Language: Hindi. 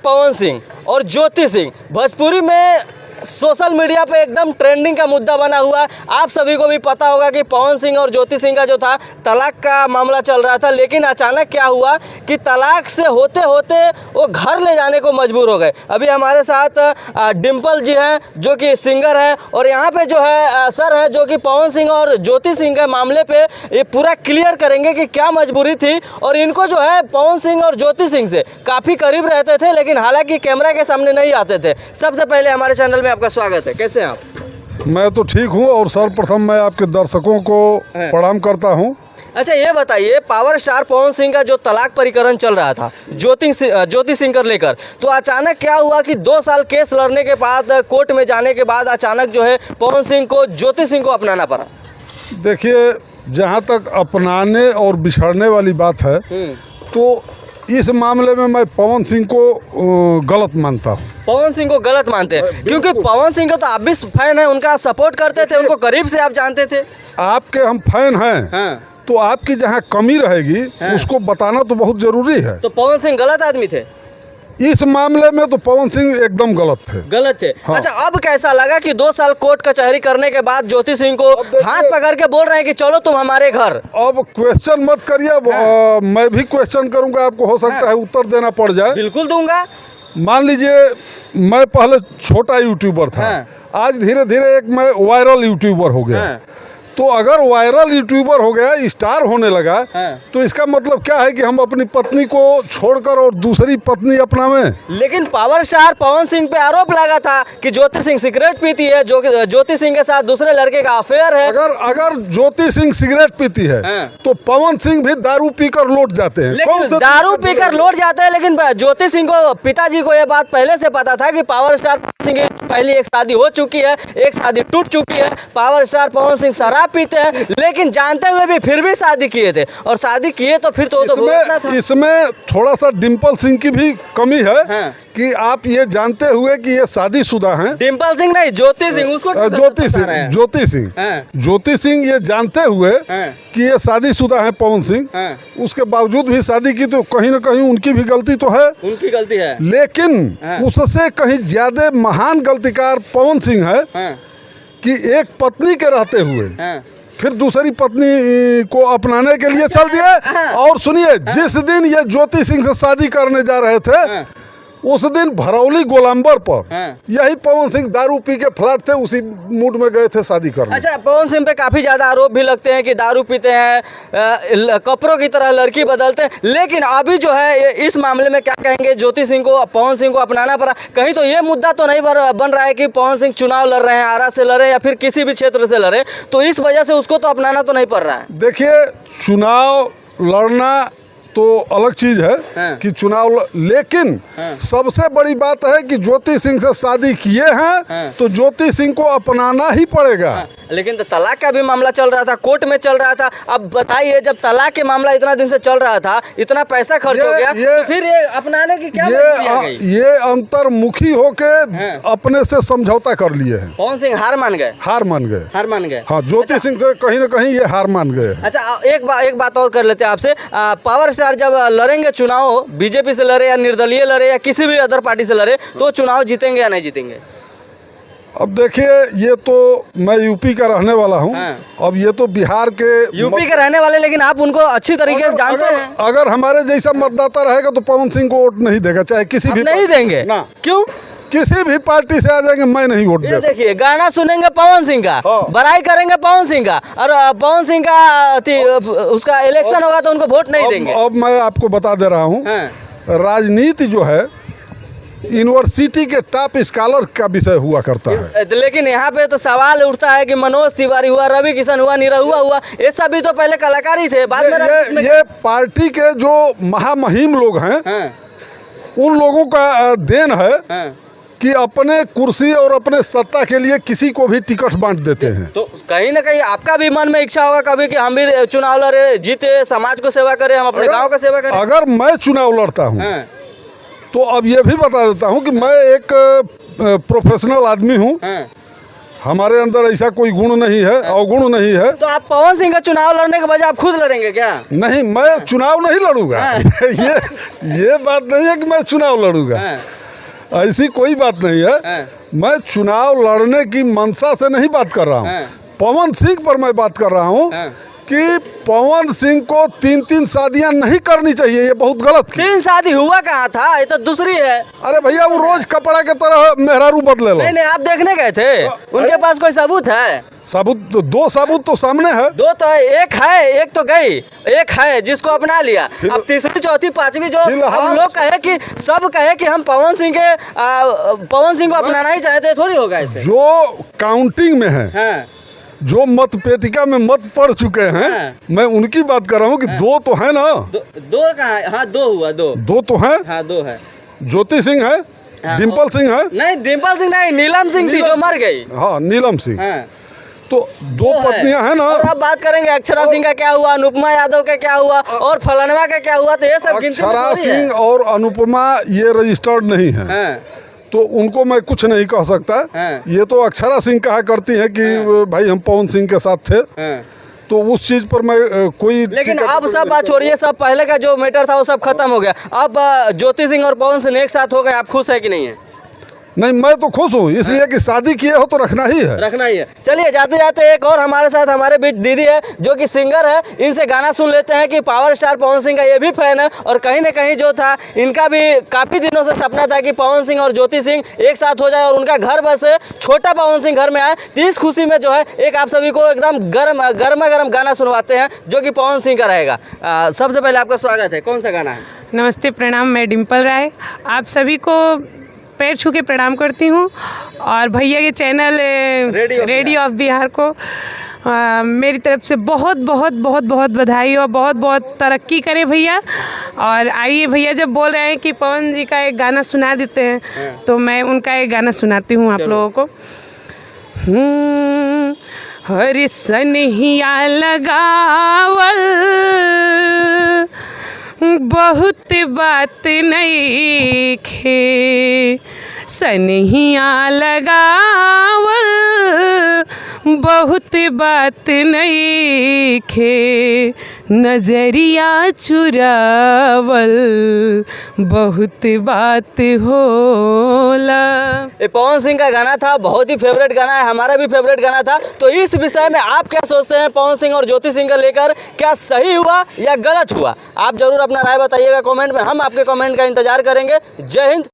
पवन सिंह और ज्योति सिंह भोजपुरी में सोशल मीडिया पे एकदम ट्रेंडिंग का मुद्दा बना हुआ है। आप सभी को भी पता होगा कि पवन सिंह और ज्योति सिंह का जो था तलाक का मामला चल रहा था, लेकिन अचानक क्या हुआ कि तलाक से होते होते वो घर ले जाने को मजबूर हो गए। अभी हमारे साथ डिम्पल जी हैं जो कि सिंगर है, और यहाँ पे जो है सर है जो कि पवन सिंह और ज्योति सिंह के मामले पे ये पूरा क्लियर करेंगे कि क्या मजबूरी थी। और इनको जो है पवन सिंह और ज्योति सिंह से काफ़ी करीब रहते थे, लेकिन हालांकि कैमरा के सामने नहीं आते थे। सबसे पहले हमारे चैनल में आपका स्वागत है, कैसे हैं आप? मैं तो ठीक हूँ, और सर्वप्रथम मैं आपके दर्शकों को प्रणाम करता हूँ। अच्छा ये बताइए, पावर स्टार पवन सिंह का जो तलाक प्रकरण चल रहा था ज्योति सिंह को लेकर, तो अचानक क्या हुआ कि 2 साल केस लड़ने के बाद, कोर्ट में जाने के बाद अचानक जो है पवन सिंह को ज्योति सिंह को अपनाना पड़ा? देखिए, जहाँ तक अपनाने और बिछड़ने वाली बात है, तो इस मामले में मैं पवन सिंह को गलत मानता हूँ। पवन सिंह को गलत मानते हैं क्योंकि पवन सिंह का तो आप भी फैन है, उनका सपोर्ट करते थे, उनको करीब से आप जानते थे। आपके हम फैन हैं, तो आपकी जहाँ कमी रहेगी उसको बताना तो बहुत जरूरी है। तो पवन सिंह गलत आदमी थे इस मामले में? तो पवन सिंह एकदम गलत थे। गलत थे। हाँ। अच्छा, अब कैसा लगा कि 2 साल कोर्ट कचहरी करने के बाद ज्योति सिंह को हाथ पकड़ के बोल रहे हैं कि चलो तुम हमारे घर? अब क्वेश्चन मत करिए, मैं भी क्वेश्चन करूंगा, आपको हो सकता है उत्तर देना पड़ जाए। बिल्कुल दूंगा। मान लीजिए, मैं पहले छोटा यूट्यूबर था, आज धीरे धीरे एक मैं वायरल यूट्यूबर हो गया। तो अगर वायरल यूट्यूबर हो गया, स्टार होने लगा, तो इसका मतलब क्या है कि हम अपनी पत्नी को छोड़कर और दूसरी पत्नी अपनावें? लेकिन पावर स्टार पवन सिंह पे आरोप लगा था कि ज्योति सिंह सिगरेट पीती है, जो ज्योति सिंह के साथ दूसरे लड़के का अफेयर है। अगर ज्योति सिंह सिगरेट पीती है, तो पवन सिंह भी दारू पीकर लौट जाते हैं। लेकिन दारू पीकर लौट जाते हैं, लेकिन ज्योति सिंह को, पिताजी को यह बात पहले से पता था कि पावर स्टार पवन सिंह की पहली एक शादी हो चुकी है, एक शादी टूट चुकी है। पावर स्टार पवन सिंह शराब पीते हैं, लेकिन जानते हुए भी फिर भी शादी किए थे, और शादी किए तो फिर तो भुगतना था। इसमें थोड़ा सा डिम्पल सिंह की भी कमी है कि आप ये जानते हुए कि ये शादीशुदा हैं। डिम्पल सिंह नहीं, ज्योति सिंह, उसको ज्योति सिंह ये जानते हुए कि ये शादीशुदा है पवन सिंह, उसके बावजूद भी शादी की, तो कहीं ना कहीं उनकी भी गलती तो है। उनकी गलती है, लेकिन उससे कहीं ज्यादा महान गलतीकार पवन सिंह है कि एक पत्नी के रहते हुए फिर दूसरी पत्नी को अपनाने के लिए चल दिए। और सुनिए, जिस दिन ये ज्योति सिंह से शादी करने जा रहे थे, उस दिन भरौली गोलंबर पर यही पवन सिंह दारू पी के फ्लैट थे, उसी मूड में गए थे शादी करने। अच्छा, पवन सिंह पे काफी ज्यादा आरोप भी लगते हैं कि दारू पीते हैं, कपड़ों की तरह लड़की बदलते हैं, लेकिन अभी जो है इस मामले में क्या कहेंगे? ज्योति सिंह को, पवन सिंह को अपनाना पड़ा, कहीं तो ये मुद्दा तो नहीं बन रहा है कि पवन सिंह चुनाव लड़ रहे हैं, आरा से लड़े या फिर किसी भी क्षेत्र से लड़े, तो इस वजह से उसको तो अपनाना तो नहीं पड़ रहा है? देखिए, चुनाव लड़ना तो अलग चीज है कि चुनाव, लेकिन सबसे बड़ी बात है कि ज्योति सिंह से शादी किए हैं, तो ज्योति सिंह को अपनाना ही पड़ेगा। लेकिन तो तलाक का भी मामला चल रहा था, कोर्ट में चल रहा था। अब बताइए, जब तलाक के मामला इतना दिन से चल रहा था, इतना पैसा खर्च हो गया, तो फिर ये अपनाने की क्या ये अंतर्मुखी होके अपने से समझौता कर लिए हैं। पवन सिंह हार मान गए। हाँ, ज्योति सिंह से कहीं ना कहीं ये हार मान गए। अच्छा, एक बात और कर लेते हैं आपसे। पावर स्टार जब लड़ेंगे चुनाव, बीजेपी से लड़े या निर्दलीय लड़े या किसी भी अदर पार्टी से लड़े, तो चुनाव जीतेंगे या नहीं जीतेंगे? अब देखिए, ये तो मैं यूपी का रहने वाला हूँ। अब ये तो बिहार के, यूपी के रहने वाले, लेकिन आप उनको अच्छी तरीके से जानते हैं। अगर हमारे जैसा मतदाता रहेगा तो पवन सिंह को वोट नहीं देगा, चाहे किसी भी नहीं देंगे ना। क्यों? किसी भी पार्टी से आ जाएंगे, मैं नहीं वोट देगा। देखिए, गाना सुनेंगे पवन सिंह का, बड़ाई करेंगे पवन सिंह का, और पवन सिंह का उसका इलेक्शन होगा तो उनको वोट नहीं देंगे। अब मैं आपको बता दे रहा हूँ, राजनीति जो है यूनिवर्सिटी के टॉप स्कॉलर का विषय हुआ करता है। लेकिन यहाँ पे तो सवाल उठता है कि मनोज तिवारी हुआ, रवि किशन हुआ, निरहुआ हुआ, ये सब भी तो पहले कलाकार ही थे, बाद में ये पार्टी के जो महामहिम लोग हैं, उन लोगों का देन है कि अपने कुर्सी और अपने सत्ता के लिए किसी को भी टिकट बांट देते हैं। तो कहीं ना कहीं आपका भी मन में इच्छा होगा कभी कि हम भी चुनाव लड़े, जीते, समाज को सेवा करें, हम अपने गांव का सेवा करें। अगर मैं चुनाव लड़ता हूं, तो अब ये भी बता देता हूं कि मैं एक प्रोफेशनल आदमी हूं। हमारे अंदर ऐसा कोई गुण नहीं है, अवगुण नहीं है। तो आप पवन सिंह का चुनाव लड़ने के बजाय आप खुद लड़ेंगे क्या? नहीं, मैं चुनाव नहीं लड़ूंगा। ये बात नहीं है कि मैं चुनाव लड़ूंगा, ऐसी कोई बात नहीं है। मैं चुनाव लड़ने की मंशा से नहीं बात कर रहा हूँ, पवन सिंह पर मैं बात कर रहा हूँ कि पवन सिंह को 3-3 शादियां नहीं करनी चाहिए, ये बहुत गलत की। 3 शादी हुआ कहाँ था, ये तो दूसरी है। अरे भैया, वो रोज कपड़ा के तरह मेहरारू बदले लो। नहीं, आप देखने गए थे, उनके पास कोई सबूत है? सबूत तो 2 सबूत तो सामने है। 2 तो है, एक तो गई, एक है जिसको अपना लिया। अब तीसरी, चौथी, पांचवी जो हम लोग कहे कि सब कहे कि हम पवन सिंह को अपनाना ही चाहते, थोड़ी होगा ऐसे। जो काउंटिंग में है, जो मत पेटिका में मत पड़ चुके हैं, मैं उनकी बात कर रहा हूँ कि 2 तो है ना। 2 कहाँ है? हाँ, 2 हुआ, 2 तो है। हाँ, 2 है। ज्योति सिंह है, डिम्पल सिंह है। नहीं, डिम्पल सिंह नहीं, नीलम सिंह थी जो मर गई। हाँ, नीलम सिंह। तो 2 पत्नियां हैं ना। और अब बात करेंगे अक्षरा सिंह का क्या हुआ, अनुपमा यादव का क्या हुआ, और फलनवा का क्या हुआ, तो ये सब गिनती में अक्षरा थोड़ी है। सिंह और अनुपमा ये रजिस्टर्ड नहीं है, तो उनको मैं कुछ नहीं कह सकता। ये तो अक्षरा सिंह कहा करती है कि भाई हम पवन सिंह के साथ थे, तो उस चीज पर मैं कोई। लेकिन अब सब बात छोड़िए, सब पहले का जो मैटर था वो सब खत्म हो गया। अब ज्योति सिंह और पवन सिंह एक साथ हो गए, आप खुश है कि नहीं है? नहीं, मैं तो खुश हूँ, इसलिए कि शादी किए हो तो रखना ही है। रखना ही है। चलिए, जाते जाते एक और हमारे साथ हमारे बीच दीदी है जो कि सिंगर है, इनसे गाना सुन लेते हैं कि पावर स्टार पवन सिंह का ये भी फैन है, और कहीं ना कहीं जो था इनका भी काफ़ी दिनों से सपना था कि पवन सिंह और ज्योति सिंह एक साथ हो जाए और उनका घर बसे, छोटा पवन सिंह घर में आए। तो इस खुशी में जो है एक आप सभी को एकदम गर्मा गर्म गाना सुनवाते हैं जो कि पवन सिंह का रहेगा। सबसे पहले आपका स्वागत है, कौन सा गाना है? नमस्ते, प्रणाम, मैं डिम्पल राय आप सभी को पैर छू के प्रणाम करती हूँ, और भैया के चैनल रेडियो ऑफ बिहार को मेरी तरफ से बहुत बहुत बहुत बहुत बधाई और बहुत बहुत तरक्की करें भैया। और आइए, भैया जब बोल रहे हैं कि पवन जी का एक गाना सुना देते हैं, तो मैं उनका एक गाना सुनाती हूँ आप लोगों को। हर सनहिया लगावल बहुत बात नहीं खे, सनहिया लगावल बहुत बात नहीं खे, नजरिया चुरावल बहुत बात होला। ये पवन सिंह का गाना था, बहुत ही फेवरेट गाना है, हमारा भी फेवरेट गाना था। तो इस विषय में आप क्या सोचते हैं, पवन सिंह और ज्योति सिंह को लेकर क्या सही हुआ या गलत हुआ? आप जरूर अपना राय बताइएगा कमेंट में, हम आपके कमेंट का इंतजार करेंगे। जय हिंद।